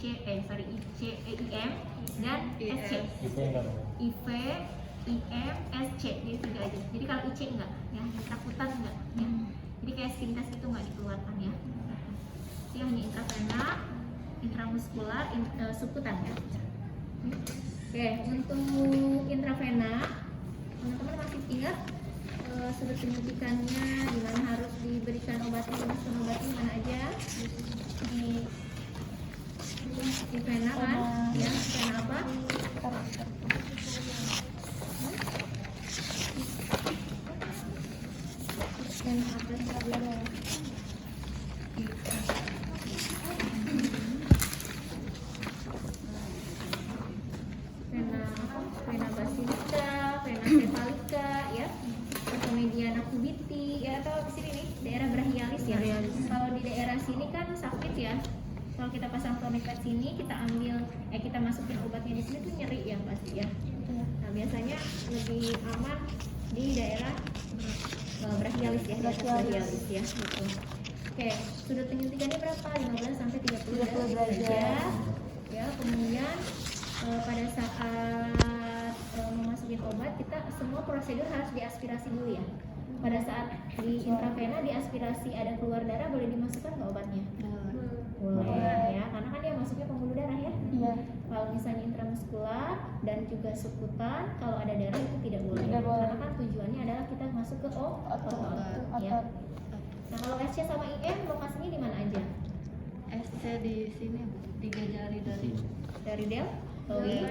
IM, dan SC. IV, IM, SC, jadi 3 aja. Jadi kalau IC enggak, ya, takutan enggak, ya. Jadi kayak skin test itu enggak dikeluarkan ya. Jadi hanya intravena, intramuskular, subkutan ya. Oke, untuk intravena, teman-teman masih ingat sudut penyuntikannya, di mana harus diberikan obatnya, dimasukkan obatnya mana aja? Di vena kan? Ya, vena apa? Vena basilika, vena cephalica, ya, mediana cubiti, ya, atau di sini nih daerah brachialis ya. Kalau di daerah sini kan sakit ya. Kalau kita pasang tourniquet sini, kita kita masukin obatnya di sini tuh nyeri ya pasti ya. Nah biasanya lebih aman di daerah brachialis ya, brachialis ya. Gitu. Oke, sudut penyuntikannya berapa? 15 sampai 30 derajat. Ya, kemudian pada saat memasukin obat, kita semua prosedur harus diaspirasi dulu ya. Pada saat di intravena diaspirasi ada keluar darah, boleh dimasukkan ke obatnya? Boleh ya, karena kan dia masuknya pembuluh darah ya. Iya. Kalau misalnya intramuskular dan juga subkutan, kalau ada darah itu tidak boleh. Karena kan tujuannya adalah kita masuk ke otot ya. Nah kalau SC sama IM lokasinya di mana aja? SC di sini 3 jari dari deltoid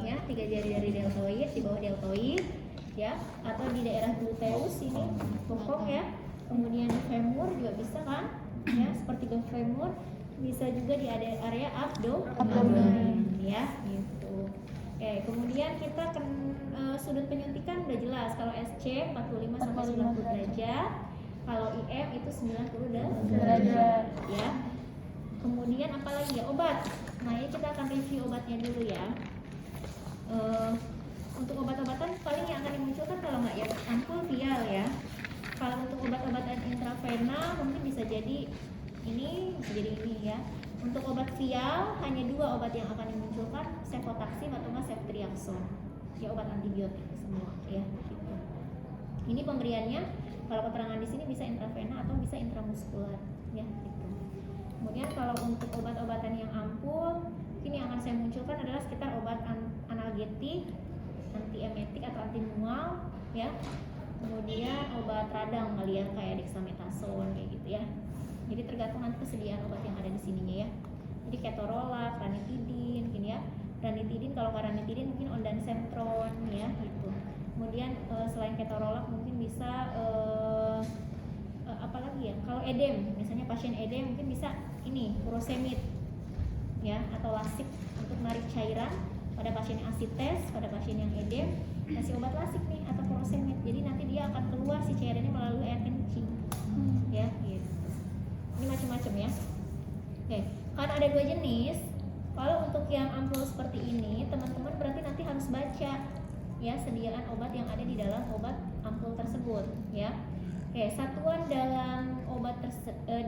ya, 3 jari dari deltoid, di bawah deltoid ya, atau di daerah gluteus ini bokong ya, kemudian femur juga bisa kan ya, seperti femur, bisa juga di area abdomen ya gitu. Oke, kemudian kita sudut penyuntikan udah jelas, kalau SC 45 sampai 90 derajat, kalau IM itu 90 derajat ya. Kemudian apalagi ya, obat. Nah ini kita akan review obatnya dulu ya. Untuk obat-obatan paling yang akan dimunculkan kalau nggak ya ampul vial ya. Kalau untuk obat-obatan intravena mungkin bisa jadi ini, bisa jadi ini ya. Untuk obat vial hanya 2 obat yang akan dimunculkan, cefotaxime atau ceftriaxone. Ya obat antibiotik semua ya. Gitu. Ini pemberiannya kalau keterangan di sini bisa intravena atau bisa intramuskular ya. Gitu. Kemudian kalau untuk obat-obatan yang ampuh, ini yang akan saya munculkan adalah sekitar obat analgetik, antiemetik atau antimual ya. Kemudian obat radang kali ya, kayak dexamethasone kayak gitu ya. Jadi tergantung nanti kesediaan obat yang ada di sininya ya. Jadi ketorolac, ranitidin mungkin ya. Ranitidin kalau nggak ranitidin mungkin ondansetron ya gitu. Kemudian selain ketorolac mungkin bisa apa lagi ya? Kalau edem, misalnya pasien edem mungkin bisa ini furosemid ya, atau lasik untuk menarik cairan pada pasien yang asites, pada pasien yang edem kasih obat lasik nih atau furosemid. Jadi nanti dia akan keluar si cairannya melalui air kencing ya gitu. Ini macam-macam ya. Oke, kan ada 2 jenis. Kalau untuk yang ampul seperti ini, teman-teman berarti nanti harus baca ya sediaan obat yang ada di dalam obat ampul tersebut ya. Oke, satuan dalam obat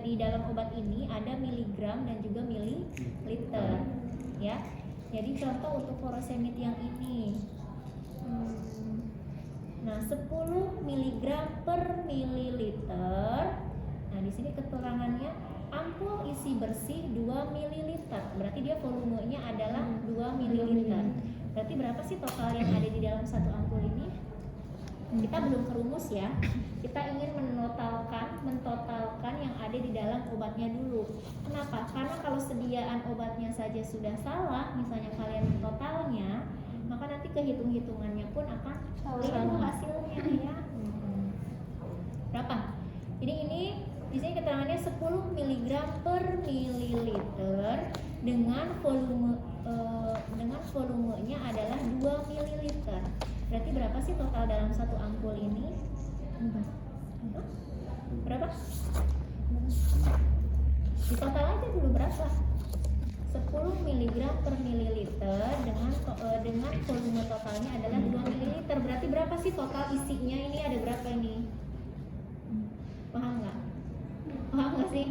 di dalam obat ini ada miligram dan juga mililiter ya. Jadi contoh untuk furosemid yang ini, nah 10 mg per mililiter. Nah di sini keterangannya ampul isi bersih 2 ml. Berarti dia volumenya adalah 2 ml. Berarti berapa sih total yang ada di dalam satu ampul ini? Kita belum kerumus ya. Kita ingin mentotalkan yang ada di dalam obatnya dulu. Kenapa? Karena kalau sediaan obatnya saja sudah salah, misalnya kalian totalnya, maka nanti kehitung-hitungannya pun akan keliru hasilnya ya. Berapa? Jadi ini di sini keterangannya 10 mg per mililiter dengan volumenya adalah 2 ml. Berarti berapa sih total dalam satu ampul ini? Berapa? Di total aja dulu berapa? 10 mg per mililiter dengan volume totalnya adalah 2 ml. Berarti berapa sih total isinya ini? Ada berapa ini? Paham nggak? Paham nggak sih?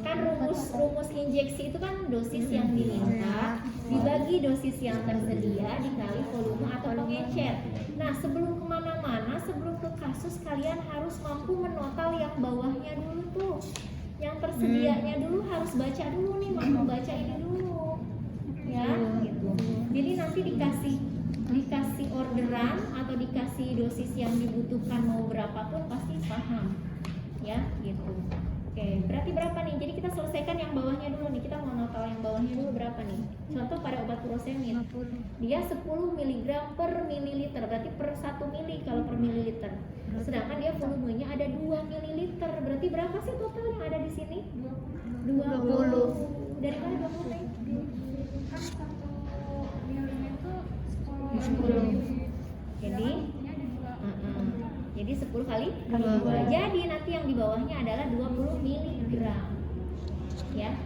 Kan rumus injeksi itu kan dosis yang diminta dibagi dosis yang tersedia dikali volume atau pengencer. Nah, sebelum kemana-mana, sebelum ke kasus, kalian harus mampu menotal yang bawahnya dulu tuh. Yang tersedianya dulu harus baca dulu nih, mampu baca ini dulu. Ya, gitu. Jadi nanti dikasih orderan atau dikasih dosis yang dibutuhkan mau berapapun pasti paham. Ya, gitu. Oke, berarti berapa nih? Jadi kita selesaikan yang bawahnya dulu nih. Kita mau notal yang bawahnya dulu berapa nih? Contoh pada obat furosemid. Dia 10 mg per mililiter, berarti per 1 mili kalau per mililiter. Sedangkan dia volumenya ada 2 mililiter. Berarti berapa sih total yang ada di sini? 20. Dari mana 20 nih? Kan 1 mili itu 10. Jadi 10 kali 2. Jadi nanti yang di bawahnya adalah 20 mg. Ya.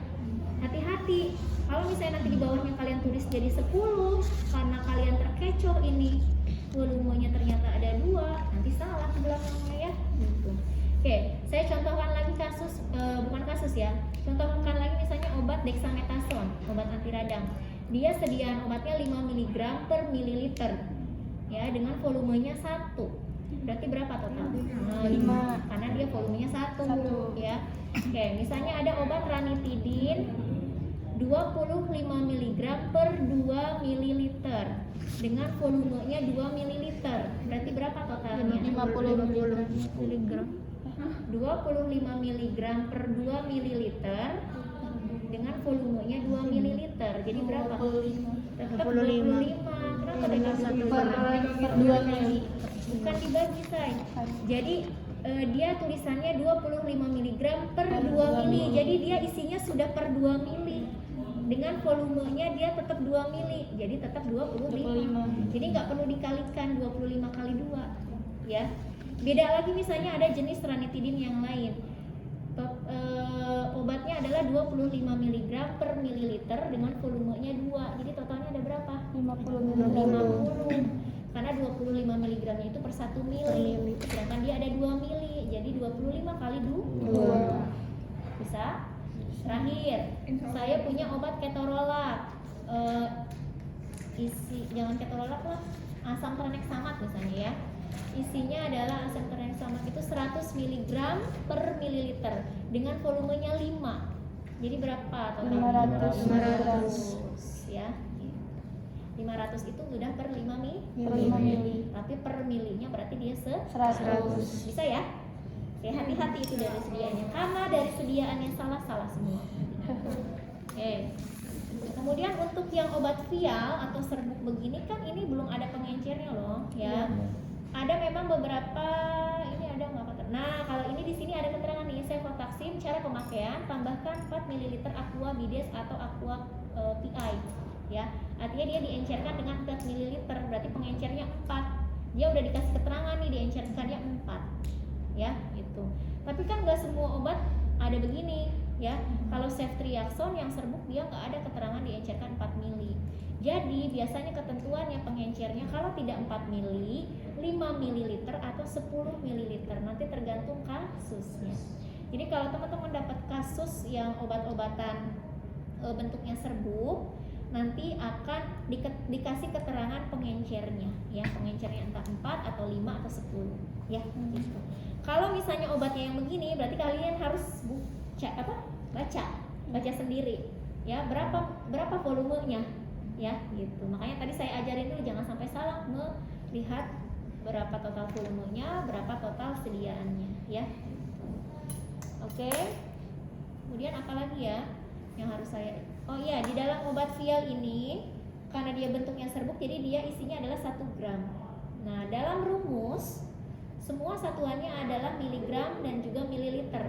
Hati-hati. Kalau misalnya nanti di bawahnya kalian tulis jadi 10 karena kalian terkecoh ini volumenya ternyata ada 2, nanti salah ke belakangnya ya. Gitu. Oke, saya contohkan lagi kasus bukan kasus ya. Contohkan lagi misalnya obat dexamethasone, obat anti radang. Dia sediaan obatnya 5 mg per mililiter. Ya, dengan volumenya 1. Berarti berapa total? 5. Karena dia volumenya 1 ya. Oke, misalnya ada obat ranitidin 25 mg per 2 ml dengan volumenya 2 ml. Berarti berapa totalnya? 50 mg. 25 mg per 2 ml dengan volumenya 2 ml. Jadi berapa? Tetap 25. Kenapa dengan 1 per 2 ml? Bukan dibagi, say. Jadi dia tulisannya 25 mg per 2 mili. Jadi dia isinya sudah per 2 mili. Dengan volumenya dia tetap 2 mili. Jadi tetap 25. Jadi nggak perlu dikalikan 25 kali 2. Ya. Beda lagi misalnya ada jenis ranitidin yang lain. Obatnya adalah 25 mg per mililiter dengan volumenya 2. Jadi totalnya ada berapa? 50. Karena 25 mg itu per 1 mili. Sedangkan dia ada 2 mili. Jadi 25 kali 2. Bisa? Terakhir, saya punya obat ketorolac. Jangan ketorolac lah, asam tranexamat misalnya ya. Isinya adalah asam tranexamat itu 100 mg per mililiter dengan volumenya 5. Jadi berapa totalnya? 500 ya. 500 itu udah per 5 mili. Tapi per milinya berarti dia 100. Bisa ya? Oke, hati-hati itu dari sediaannya. Karena dari sediaannya salah semua. Oke. Kemudian untuk yang obat vial atau serbuk begini kan ini belum ada pengencernya loh, ya. Ada memang beberapa, ini ada nggak kata? Nah, kalau ini di sini ada keterangan nih, cefotaxime cara pemakaian tambahkan 4 ml aqua bides atau aqua PI, ya. Artinya dia diencerkan dengan 4 ml, berarti pengencernya 4. Dia udah dikasih keterangan nih diencerkannya 4, ya, gitu. Tapi kan nggak semua obat ada begini, ya. Kalau ceftriaxone yang serbuk dia nggak ada keterangan diencerkan 4 ml. Jadi biasanya ketentuannya pengencernya kalau tidak 4 mili, 5 ml atau 10 ml. Nanti tergantung kasusnya. Jadi kalau teman-teman dapat kasus yang obat-obatan bentuknya serbuk, nanti akan dikasih keterangan pengencernya, ya. Pengencernya entah 4 atau 5 atau 10, ya. Gitu. Kalau misalnya obatnya yang begini, berarti kalian harus baca sendiri, ya. Berapa volumenya? Ya, gitu. Makanya tadi saya ajarin dulu jangan sampai salah melihat berapa total volumenya, berapa total sediaannya, ya. Oke. Kemudian apa lagi ya yang harus saya? Oh iya, di dalam obat vial ini karena dia bentuknya serbuk, jadi dia isinya adalah 1 gram. Nah, dalam rumus semua satuannya adalah miligram dan juga mililiter.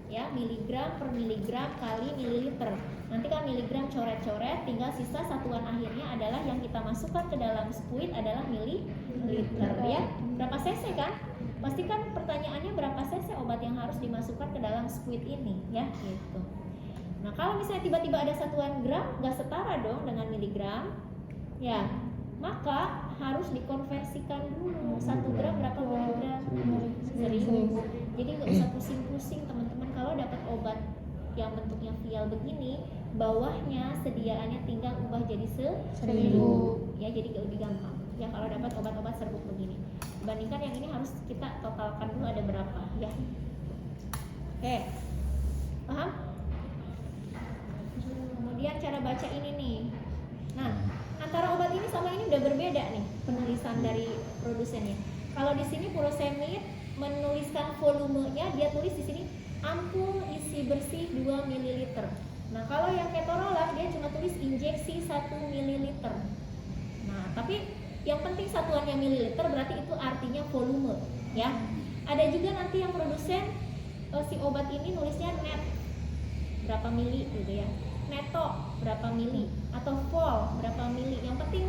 Ya, miligram per miligram kali mililiter. Nanti kan miligram coret-coret, tinggal sisa satuan akhirnya adalah yang kita masukkan ke dalam spuit adalah mililiter, ya. Berapa cc kan? Pasti kan pertanyaannya berapa cc obat yang harus dimasukkan ke dalam spuit ini, ya, gitu. Nah, kalau misalnya tiba-tiba ada satuan gram, nggak setara dong dengan miligram, ya, maka harus dikonversikan dulu. 1 gram berapa miligram? 1000. Jadi nggak usah pusing-pusing teman-teman kalau dapat obat yang bentuknya vial begini, bawahnya sediaannya tinggal ubah jadi Seribu. ya, jadi lebih gampang ya kalau dapat obat-obat serbuk begini. Bandingkan yang ini harus kita totalkan dulu ada berapa ya. Oke, paham? Kemudian cara baca ini nih. Nah, antara obat ini sama ini udah berbeda nih penulisan dari produsennya. Kalau di sini Furosemid menuliskan volumenya, dia tulis di sini ampul isi bersih 2 ml. Nah, kalau yang ketorolac dia cuma tulis injeksi 1 ml. Nah, tapi yang penting satuannya mililiter, berarti itu artinya volume ya. Ada juga nanti yang produsen si obat ini nulisnya net berapa mili gitu ya, neto berapa mili, atau vol berapa mili. Yang penting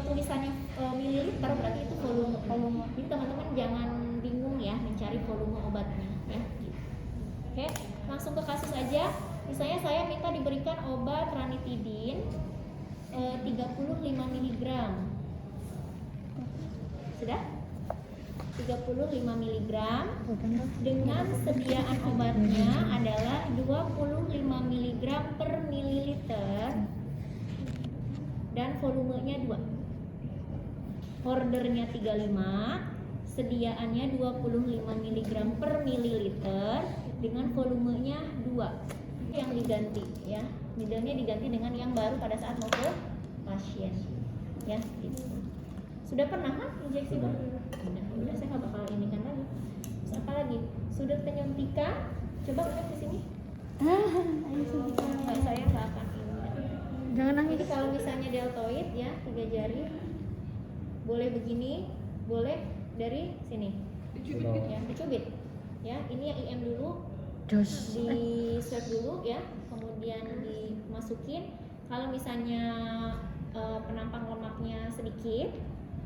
tulisannya mililiter, berarti itu volume. Jadi teman-teman jangan bingung ya mencari volume obatnya ya gitu. Oke, langsung ke kasus aja. Misalnya saya minta diberikan obat ranitidin 35 mg. Sudah? 35 mg dengan sediaan obatnya adalah 25 mg per mililiter dan volumenya 2. Ordernya 35, sediaannya 25 mg per mililiter dengan volumenya 2. Yang diganti ya. Needle-nya diganti dengan yang baru pada saat mau ke pasien. Ya, gitu. Sudah pernah kan injeksi baru? Udah saya nggak bakal ini kan lagi. Terus apa lagi? Sudut penyuntikan. Coba lihat di sini. Nggak, saya nggak akan ini. Jangan nangis. Jadi kalau misalnya deltoid ya 3 jari, boleh begini, boleh dari sini. Ya, dicubit. Ya, ini yang IM dulu. Di swab dulu ya, kemudian dimasukin. Kalau misalnya penampang lemaknya sedikit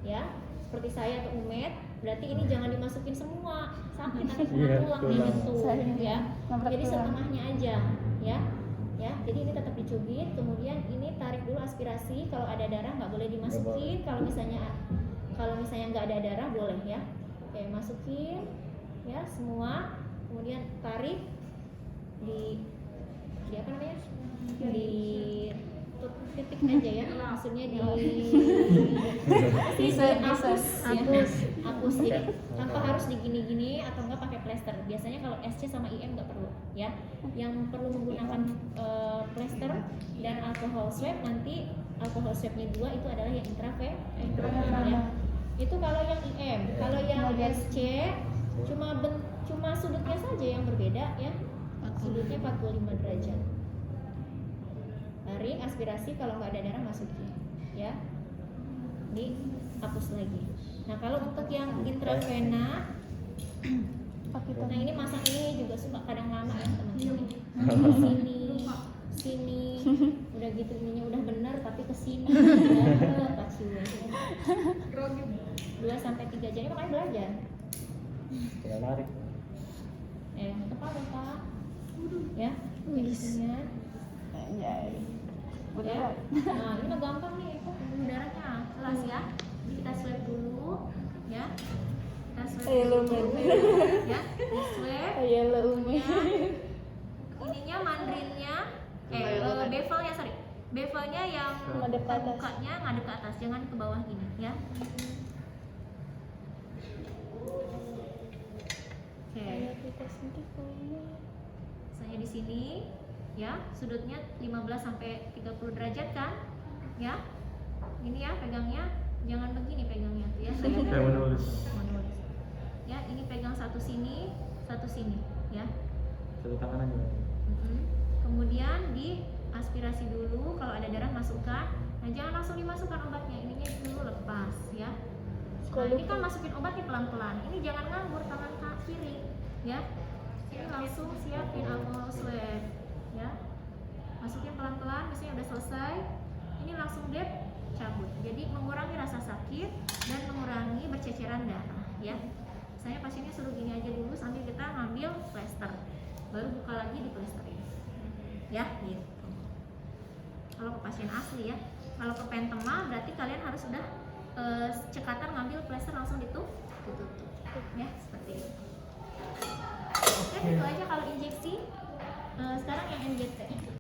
ya, seperti saya atau Umet, berarti ini jangan dimasukin semua, sakit nanti kena tulangnya gitu ya. Jadi setengahnya aja ya. Ya, jadi ini tetap dicubit, kemudian ini tarik dulu aspirasi. Kalau ada darah nggak boleh dimasukin. Kalau misalnya nggak ada darah boleh ya. Oke, masukin ya semua, kemudian tarik di apa namanya? Di titik aja ya, maksudnya di hapus jadi tanpa harus digini-gini atau enggak pakai plester. Biasanya kalau SC sama IM nggak perlu ya. Yang perlu menggunakan plester dan alkohol swab, nanti alkohol swabnya 2 itu adalah yang intravenous ya. Itu kalau yang IM. Kalau yang SC cuma sudutnya saja yang berbeda ya. Sudutnya 45 derajat. Tarik aspirasi, kalau nggak ada darah masukin ya, dihapus lagi. Nah, kalau untuk yang intravena, nah ini masang ini juga suka kadang lama ya teman-teman. Sini, udah gitu ininya udah benar tapi kesini ya, paciwe. 2 sampai 3 jam, makanya belajar. Tinggal narik. Kepala Pak. Ya, ininya. Ya. Nah, ini mah gampang nih, pembuluh darahnya kelas ya. Kita swab dulu, ya. Kita swab dulu, ya. Swab. Ininya mandrinnya, bevelnya sorry, bevelnya yang bukanya ngadep ke atas, jangan ke bawah gini, ya. Oke. Misalnya di sini. Ya, sudutnya 15 sampai 30 derajat kan? Ya. Ini ya pegangnya, jangan begini pegangnya tuh ya. Saya menulis. Ya, ini pegang satu sini ya. Satu tangan aja. Kemudian di aspirasi dulu, kalau ada darah masukkan. Nah, jangan langsung dimasukkan obatnya, ininya dulu lepas ya. Nah, ini kan masukin obat nih pelan-pelan. Ini jangan nganggur tangan kiri ya. Ini langsung siapin alkohol swab. Ya, masukin pelan-pelan, misalnya udah selesai, ini langsung cabut. Jadi mengurangi rasa sakit dan mengurangi berceceran darah. Ya, saya pasiennya suruh gini aja dulu sambil kita ngambil plester, baru buka lagi di plesterin. Ya, gitu. Kalau ke pasien asli ya, kalau ke pentema berarti kalian harus sudah cekatan ngambil plester langsung ditutup. Ya, seperti itu. Oke, itu aja kalau injeksi. Sekarang NGT.